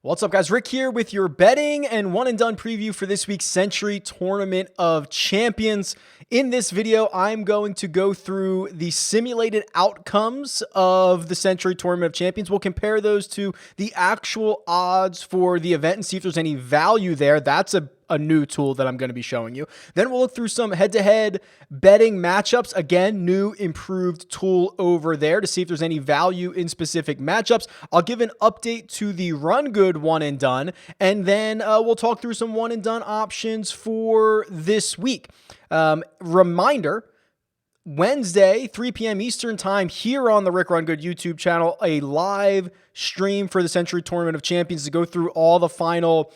What's up, guys? Rick here with your betting and one and done preview for this week's Sentry Tournament of Champions. In this video, I'm going to go through the simulated outcomes of the Sentry Tournament of Champions. We'll compare those to the actual odds for the event and see if there's any value there. That's a new tool that I'm going to be showing you. Then we'll look through some head-to-head betting matchups. Again, new improved tool over there to see if there's any value in specific matchups. I'll give an update to the Run Good one and done, and then we'll talk through some one and done options for this week. Reminder, Wednesday, 3 p.m. Eastern time here on the Rick Run Good YouTube channel, a live stream for the Sentry Tournament of Champions to go through all the final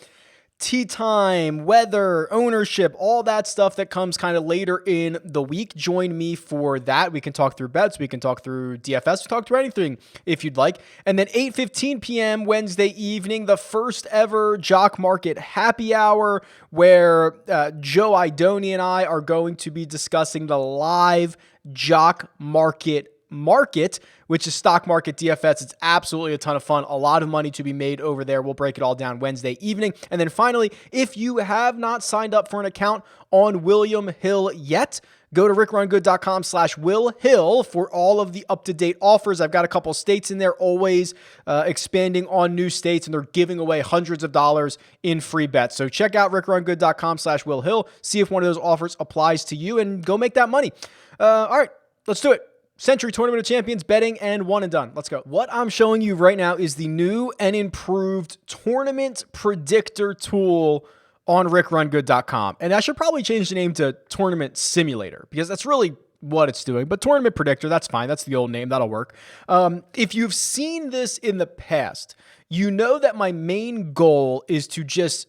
tee time, weather, ownership, all that stuff that comes kind of later in the week. Join me for that. We can talk through bets. We can talk through DFS. We talk through anything if you'd like. And then 8:15 p.m. Wednesday evening, the first ever Jock Market happy hour where Joe Idoni and I are going to be discussing the live Jock Market, which is stock market DFS. It's absolutely a ton of fun. A lot of money to be made over there. We'll break it all down Wednesday evening. And then finally, if you have not signed up for an account on William Hill yet, go to rickrungood.com/Will Hill for all of the up-to-date offers. I've got a couple states in there, always expanding on new states, and they're giving away hundreds of dollars in free bets. So check out rickrungood.com/Will Hill, see if one of those offers applies to you, and go make that money. All right, let's do it. Sentry Tournament of Champions betting and one and done. Let's go. What I'm showing you right now is the new and improved tournament predictor tool on rickrungood.com. And I should probably change the name to Tournament Simulator because that's really what it's doing. But Tournament Predictor, that's fine. That's the old name. That'll work. If you've seen this in the past, you know that my main goal is to just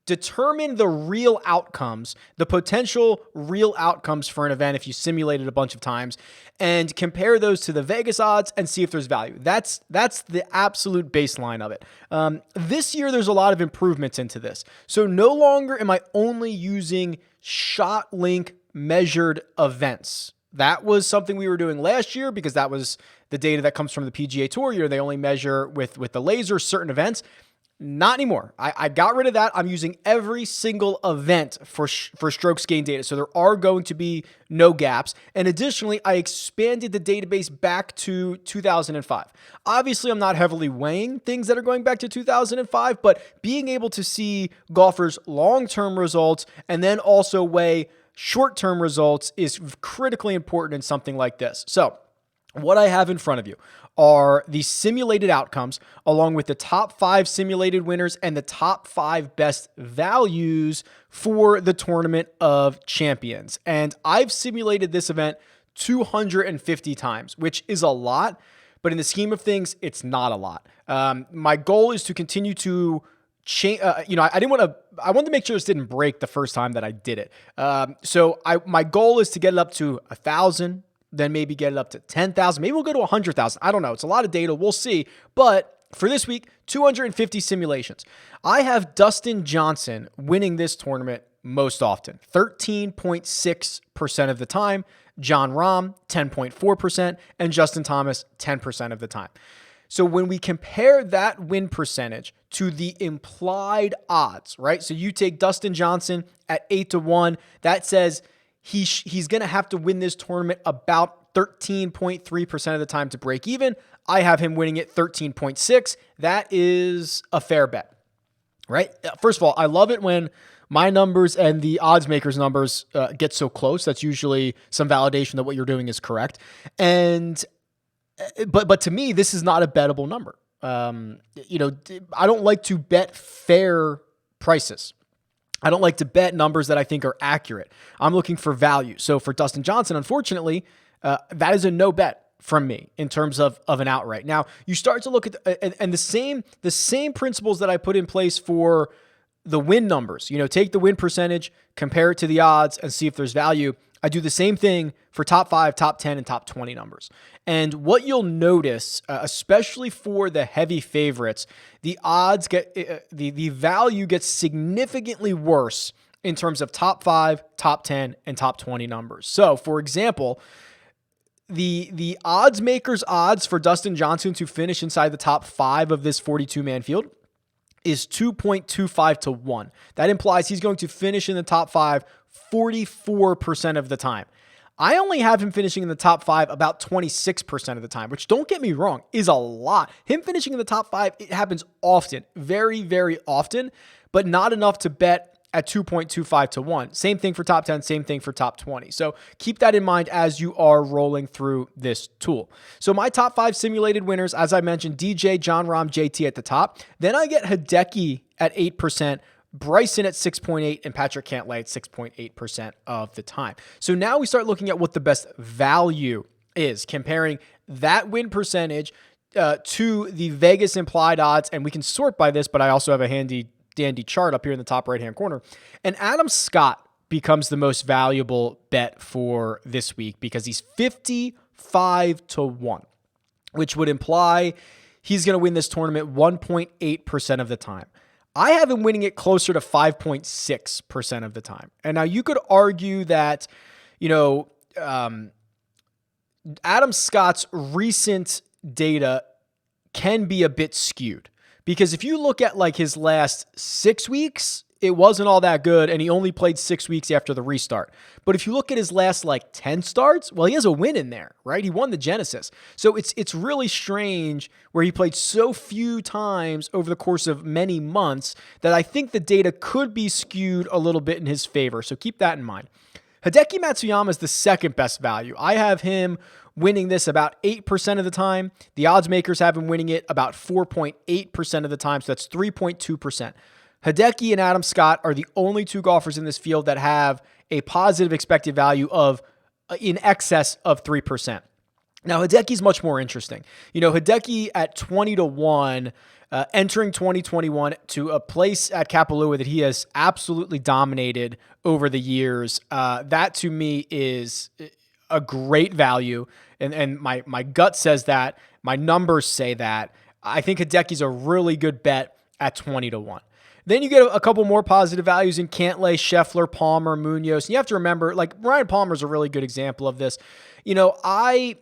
determine the real outcomes, the potential real outcomes for an event if you simulate it a bunch of times, and compare those to the Vegas odds and see if there's value. That's the absolute baseline of it. This year, there's a lot of improvements into this. So no longer am I only using shot link measured events. That was something we were doing last year because that was the data that comes from the PGA Tour. They only measure with the laser certain events. Not anymore. I got rid of that. I'm using every single event for strokes gain data. So there are going to be no gaps. And additionally, I expanded the database back to 2005. Obviously, I'm not heavily weighing things that are going back to 2005, but being able to see golfers' long-term results and then also weigh short-term results is critically important in something like this. So what I have in front of you are the simulated outcomes along with the top 5 simulated winners and the top 5 best values for the Tournament of Champions. And I've simulated this event 250 times, which is a lot, but in the scheme of things, it's not a lot. My goal is to continue to change. I wanted to make sure this didn't break the first time that I did it. So my goal is to get it up to 1,000. Then maybe get it up to 10,000. Maybe we'll go to 100,000. I don't know. It's a lot of data. We'll see. But for this week, 250 simulations. I have Dustin Johnson winning this tournament most often, 13.6% of the time. Jon Rahm, 10.4%. And Justin Thomas, 10% of the time. So when we compare that win percentage to the implied odds, right? So you take Dustin Johnson at 8-1. That says he's going to have to win this tournament about 13.3% of the time to break even. I have him winning it 13.6. That is a fair bet, right? First of all, I love it when my numbers and the odds makers numbers get so close. That's usually some validation that what you're doing is correct. And but to me, this is not a bettable number. I don't like to bet fair prices. I don't like to bet numbers that I think are accurate. I'm looking for value. So for Dustin Johnson, unfortunately, that is a no bet from me in terms of an outright. Now, you start to look at and the same principles that I put in place for the win numbers. Take the win percentage, compare it to the odds, and see if there's value. I do the same thing for top 5, top 10, and top 20 numbers. And what you'll notice, especially for the heavy favorites, the odds the value gets significantly worse in terms of top 5, top 10, and top 20 numbers. So, for example, the odds makers odds for Dustin Johnson to finish inside the top 5 of this 42-man field is 2.25 to 1. That implies he's going to finish in the top 5 44% of the time. I only have him finishing in the top 5 about 26% of the time, which, don't get me wrong, is a lot. Him finishing in the top 5, it happens often, very, very often, but not enough to bet at 2.25 to 1. Same thing for top 10, same thing for top 20. So keep that in mind as you are rolling through this tool. So my top 5 simulated winners, as I mentioned, DJ, John Rahm, JT at the top. Then I get Hideki at 8%, Bryson at 6.8, and Patrick Cantlay at 6.8% of the time. So now we start looking at what the best value is, comparing that win percentage to the Vegas implied odds. And we can sort by this, but I also have a handy dandy chart up here in the top right-hand corner. And Adam Scott becomes the most valuable bet for this week because he's 55 to 1, which would imply he's going to win this tournament 1.8% of the time. I have him winning it closer to 5.6% of the time. And now you could argue that, Adam Scott's recent data can be a bit skewed. Because if you look at like his last 6 weeks, it wasn't all that good, and he only played 6 weeks after the restart. But if you look at his last like 10 starts, well, he has a win in there, right? He won the Genesis. So it's really strange where he played so few times over the course of many months that I think the data could be skewed a little bit in his favor. So keep that in mind. Hideki Matsuyama is the second best value. I have him winning this about 8% of the time. The odds makers have him winning it about 4.8% of the time, so that's 3.2%. Hideki and Adam Scott are the only two golfers in this field that have a positive expected value of in excess of 3%. Now, Hideki's much more interesting. Hideki at 20 to 1, entering 2021 to a place at Kapalua that he has absolutely dominated over the years. That to me is a great value. And my gut says that. My numbers say that. I think Hideki's a really good bet at 20 to 1. Then you get a couple more positive values in Cantlay, Scheffler, Palmer, Munoz. And you have to remember, like, Ryan Palmer is a really good example of this. Ryan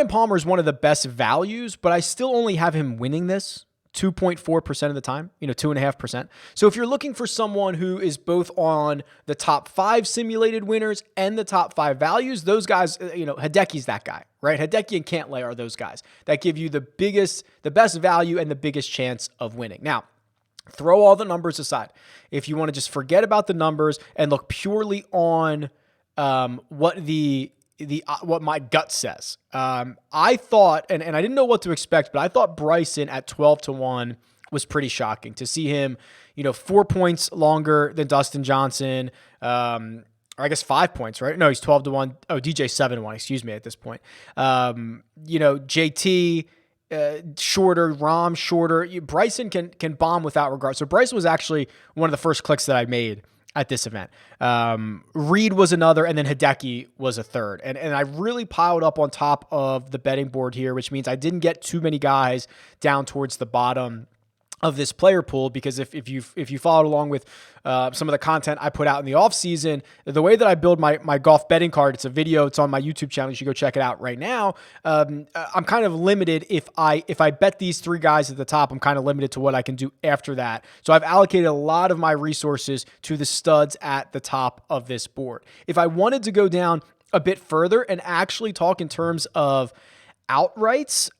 Palmer is one of the best values, but I still only have him winning this 2.4% of the time, 2.5%. So if you're looking for someone who is both on the top 5 simulated winners and the top 5 values, those guys, Hideki's that guy, right? Hideki and Cantlay are those guys that give you the best value and the biggest chance of winning. Now, throw all the numbers aside. If you want to just forget about the numbers and look purely on what my gut says. I thought, and I didn't know what to expect, but I thought Bryson at 12 to 1 was pretty shocking to see him, 4 points longer than Dustin Johnson. Or I guess 5 points, right? No, he's 12 to 1. Oh, DJ 7 to 1, excuse me, at this point. JT, shorter, Rahm shorter. Bryson can bomb without regard. So Bryson was actually one of the first clicks that I made at this event. Reed was another, and then Hideki was a third. And I really piled up on top of the betting board here, which means I didn't get too many guys down towards the bottom of this player pool, because if you followed along with some of the content I put out in the off season, the way that I build my golf betting card, it's a video, it's on my YouTube channel. You should go check it out right now. I'm kind of limited if I bet these 3 guys at the top. I'm kind of limited to what I can do after that. So I've allocated a lot of my resources to the studs at the top of this board. If I wanted to go down a bit further and actually talk in terms of outrights,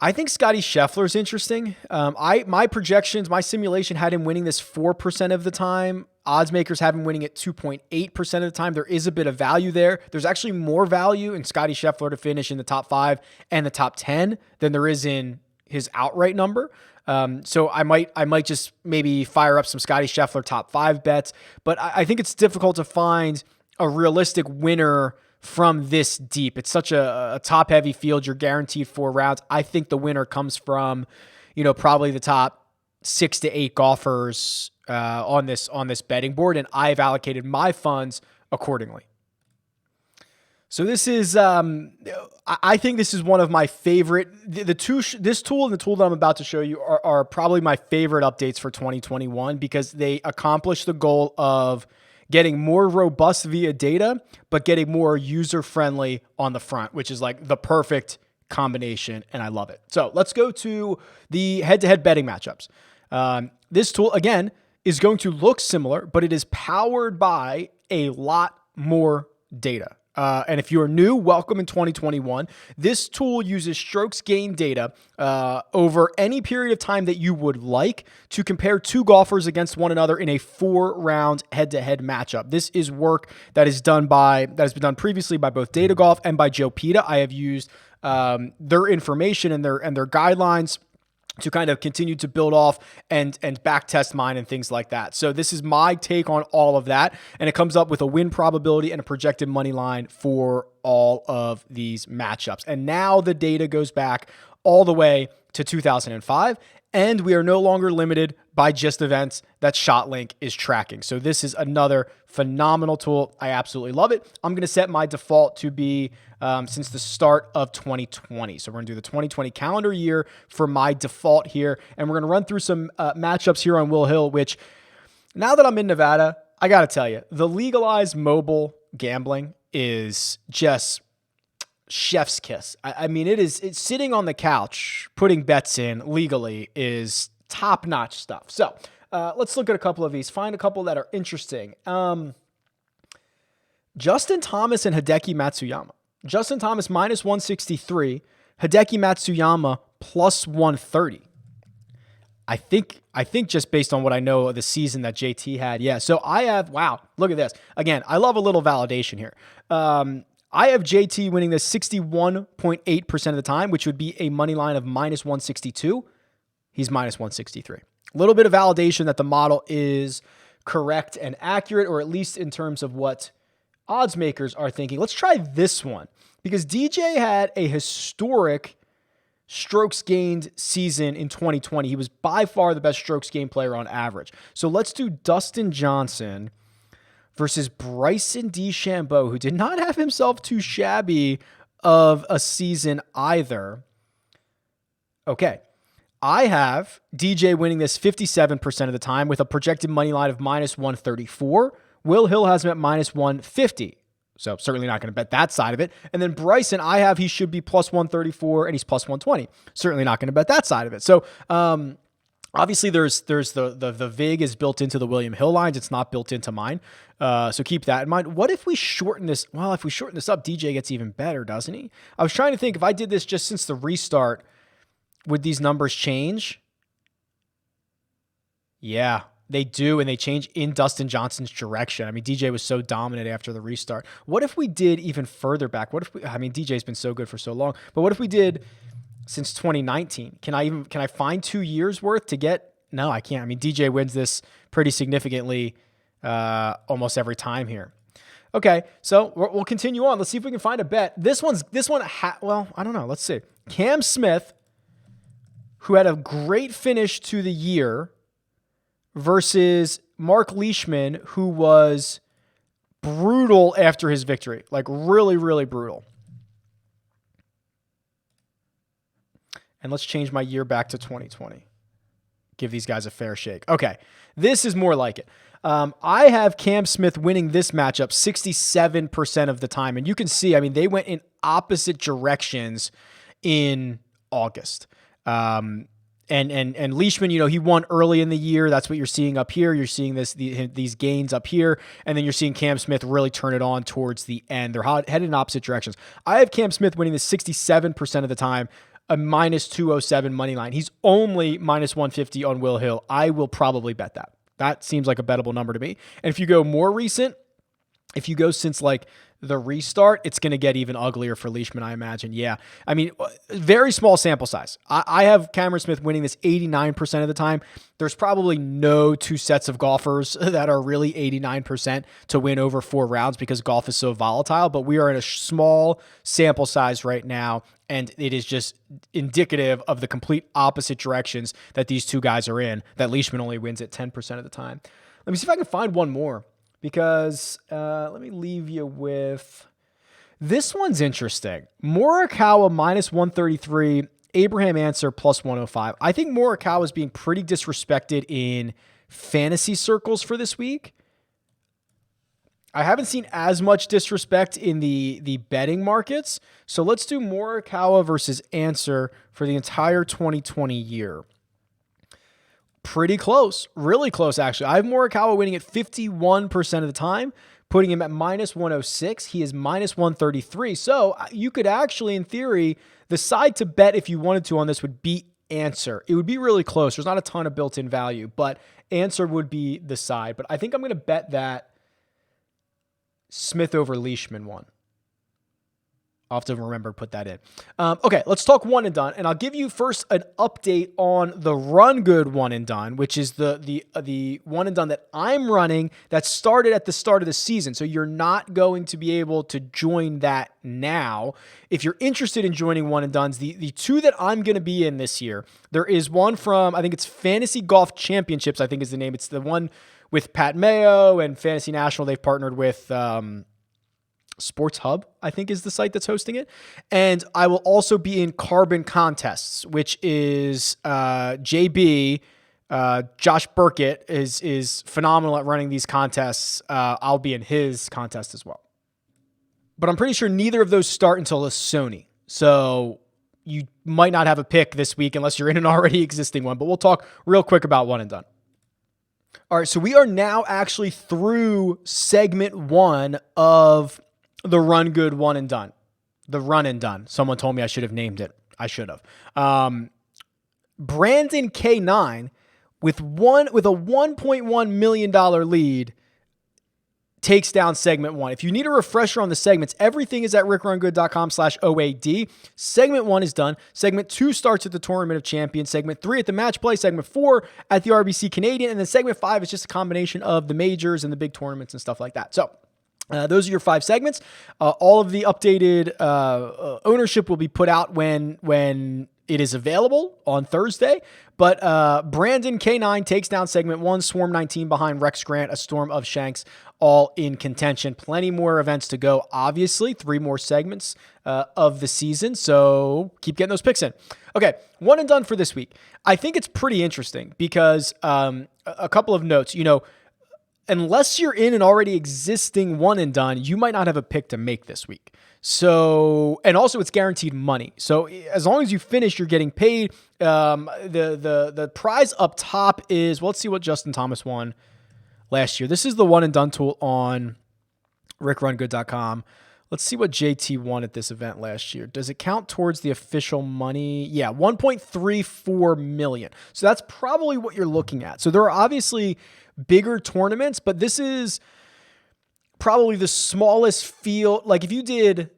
I think Scotty Scheffler is interesting. My projections, my simulation had him winning this 4% of the time. Odds makers have him winning it 2.8% of the time. There is a bit of value there. There's actually more value in Scotty Scheffler to finish in the top 5 and the top 10 than there is in his outright number. So I might just maybe fire up some Scotty Scheffler top 5 bets, but I think it's difficult to find a realistic winner from this deep. It's such a top-heavy field. You're guaranteed 4 rounds. I think the winner comes from, probably the top 6 to 8 golfers on this betting board, and I've allocated my funds accordingly. So this is, I think this is one of my favorite. This tool and the tool that I'm about to show you are probably my favorite updates for 2021 because they accomplish the goal of getting more robust via data, but getting more user-friendly on the front, which is like the perfect combination, and I love it. So let's go to the head-to-head betting matchups. This tool, again, is going to look similar, but it is powered by a lot more data. And if you're new, welcome in 2021. This tool uses strokes gain data over any period of time that you would like to compare two golfers against one another in a 4-round head-to-head matchup. This is work that has been done previously by both Data Golf and by Joe Pita. I have used their information and their guidelines to kind of continue to build off and back test mine and things like that. So this is my take on all of that. And it comes up with a win probability and a projected money line for all of these matchups. And now the data goes back all the way to 2005. And we are no longer limited by just events that ShotLink is tracking. So this is another phenomenal tool. I absolutely love it. I'm going to set my default to be since the start of 2020. So we're going to do the 2020 calendar year for my default here. And we're going to run through some matchups here on Will Hill, which now that I'm in Nevada, I got to tell you, the legalized mobile gambling is just chef's kiss. I mean, it's sitting on the couch, putting bets in legally is top-notch stuff. So let's look at a couple of these, find a couple that are interesting. Justin Thomas and Hideki Matsuyama. Justin Thomas minus 163, Hideki Matsuyama plus 130. I think just based on what I know of the season that JT had. Yeah. So I have, wow, look at this. Again, I love a little validation here. I have JT winning this 61.8% of the time, which would be a money line of minus 162. He's minus 163. A little bit of validation that the model is correct and accurate, or at least in terms of what odds makers are thinking. Let's try this one because DJ had a historic strokes gained season in 2020. He was by far the best strokes gained player on average. So let's do Dustin Johnson versus Bryson DeChambeau, who did not have himself too shabby of a season either. Okay. I have DJ winning this 57% of the time with a projected money line of minus 134. Will Hill has him at minus 150. So certainly not going to bet that side of it. And then Bryson, I have he should be plus 134 and he's plus 120. Certainly not going to bet that side of it. So obviously there's the VIG is built into the William Hill lines. It's not built into mine. So keep that in mind. What if we shorten this? Well, if we shorten this up, DJ gets even better, doesn't he? I was trying to think if I did this just since the restart, would these numbers change? Yeah, they do, and they change in Dustin Johnson's direction. I mean, DJ was so dominant after the restart. What if we did even further back? What if we, I mean, DJ's been so good for so long, but what if we did since 2019? Can I find 2 years worth to get? No, I can't. I mean, DJ wins this pretty significantly almost every time here. Okay, so we'll continue on. Let's see if we can find a bet. Well, I don't know. Let's see. Cam Smith, who had a great finish to the year, versus Mark Leishman, who was brutal after his victory. Like really, really brutal. And let's change my year back to 2020. Give these guys a fair shake. Okay, this is more like it. I have Cam Smith winning this matchup 67% of the time. And you can see, I mean, they went in opposite directions in August. And Leishman, you know, he won early in the year. That's what you're seeing up here. You're seeing these gains up here. And then you're seeing Cam Smith really turn it on towards the end. They're headed in opposite directions. I have Cam Smith winning this 67% of the time, a minus 207 money line. He's only minus 150 on Will Hill. I will probably bet that. That seems like a bettable number to me. And if you go more recent, if you go since like the restart, it's going to get even uglier for Leishman, I imagine. Yeah. I mean, very small sample size. I have Cameron Smith winning this 89% of the time. There's probably no two sets of golfers that are really 89% to win over 4 rounds because golf is so volatile, but we are in a small sample size right now. And it is just indicative of the complete opposite directions that these two guys are in, that Leishman only wins at 10% of the time. Let me see if I can find one more. Because let me leave you with this one's interesting. Morikawa minus 133, Abraham Answer plus 105. I think Morikawa is being pretty disrespected in fantasy circles for this week. I haven't seen as much disrespect in the betting markets. So let's do Morikawa versus Answer for the entire 2020 year. Pretty close, really close actually. I have Morikawa winning at 51% of the time, putting him at minus 106. He is minus 133. So you could actually, in theory, the side to bet if you wanted to on this would be Answer. It would be really close. There's not a ton of built-in value, but Answer would be the side. But I think I'm going to bet that Smith over Leishman one. I'll have to remember to put that in. Okay, let's talk one and done. And I'll give you first an update on the Run Good one and done, which is the one and done that I'm running that started at the start of the season. So you're not going to be able to join that now. If you're interested in joining one and dones, the two that I'm going to be in this year, there is one from, I think it's Fantasy Golf Championships, I think is the name. It's the one with Pat Mayo and Fantasy National. They've partnered with Sports Hub, I think is the site that's hosting it. And I will also be in Carbon Contests, which is JB, Josh Burkett is phenomenal at running these contests. I'll be in his contest as well. But I'm pretty sure neither of those start until the Sony. So you might not have a pick this week unless you're in an already existing one. But we'll talk real quick about one and done. All right, so we are now actually through segment one of the Run Good one and done. The run and done. Someone told me I should have named it. I should have. Brandon K9 with a $1.1 million lead takes down segment one. If you need a refresher on the segments, everything is at RickRunGood.com/OAD. Segment one is done. Segment two starts at the Tournament of Champions. Segment three at the Match Play. Segment four at the RBC Canadian. And then segment five is just a combination of the majors and the big tournaments and stuff like that. So those are your 5 segments. All of the updated ownership will be put out when it is available on Thursday. But Brandon K9 takes down segment 1, Swarm 19 behind Rex Grant, A Storm of Shanks, all in contention. Plenty more events to go, obviously. 3 more segments of the season, so keep getting those picks in. Okay, one and done for this week. I think it's pretty interesting because a couple of notes. Unless you're in an already existing one and done, you might not have a pick to make this week. So, and also it's guaranteed money. So as long as you finish, you're getting paid. The prize up top is, well, let's see what Justin Thomas won last year. This is the one and done tool on RickRunGood.com. Let's see what JT won at this event last year. Does it count towards the official money? Yeah, $1.34 million. So that's probably what you're looking at. So there are obviously bigger tournaments, but this is probably the smallest field. Like if you did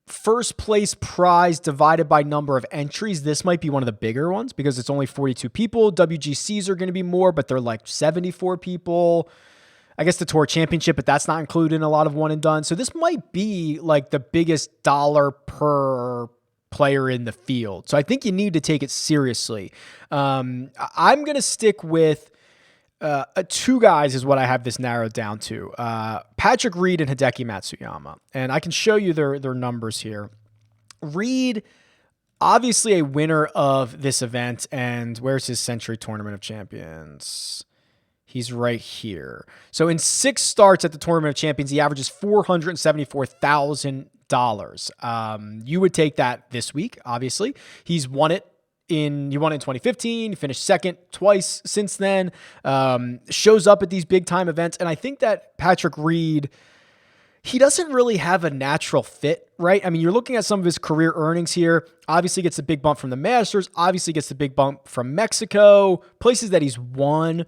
first place prize divided by number of entries, this might be one of the bigger ones because it's only 42 people. WGCs are going to be more, but they're like 74 people. I guess the Tour Championship, but that's not included in a lot of one and done. So this might be like the biggest dollar per player in the field. So I think you need to take it seriously. I'm going to stick with 2 guys is what I have this narrowed down to. Patrick Reed and Hideki Matsuyama. And I can show you their numbers here. Reed, obviously a winner of this event. And where's his Sentry Tournament of Champions? He's right here. So in 6 starts at the Tournament of Champions, he averages $474,000. You would take that this week, obviously. He won it in 2015, he finished second twice since then, shows up at these big time events. And I think that Patrick Reed, he doesn't really have a natural fit, right? I mean, you're looking at some of his career earnings here. Obviously gets the big bump from the Masters, obviously gets the big bump from Mexico, places that he's won.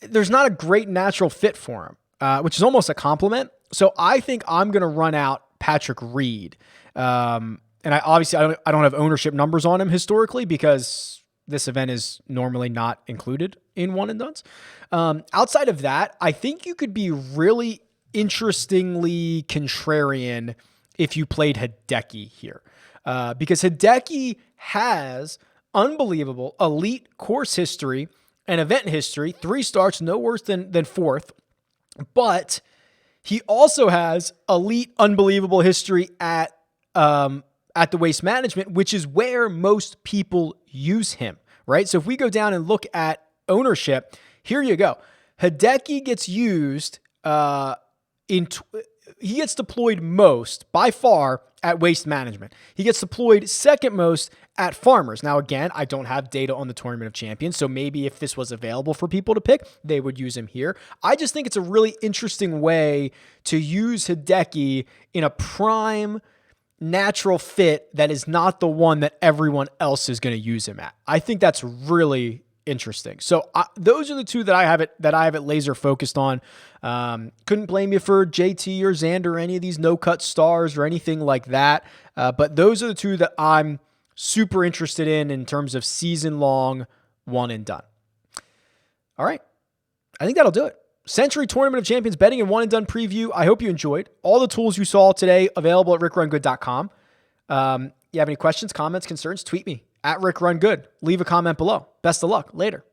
There's not a great natural fit for him, which is almost a compliment. So I think I'm going to run out Patrick Reed. And I don't have ownership numbers on him historically because this event is normally not included in one and dones. Outside of that, I think you could be really interestingly contrarian if you played Hideki here. Because Hideki has unbelievable elite course history and event history, 3 starts, no worse than 4th. But he also has elite, unbelievable history at the Waste Management, which is where most people use him, right? So if we go down and look at ownership, here you go. Hideki gets used he gets deployed most by far at waste management. He gets deployed second most at farmers. Now, again, I don't have data on the Tournament of Champions, so maybe if this was available for people to pick, they would use him here. I just think it's a really interesting way to use Hideki in a prime natural fit that is not the one that everyone else is going to use him at. I think that's really interesting. So those are the two that I have it laser focused on. Couldn't blame you for JT or Xander or any of these no-cut stars or anything like that. But those are the two that I'm super interested in terms of season-long one and done. All right. I think that'll do it. Sentry Tournament of Champions betting and one and done preview. I hope you enjoyed. All the tools you saw today available at RickRunGood.com. You have any questions, comments, concerns? Tweet me at RickRunGood. Leave a comment below. Best of luck. Later.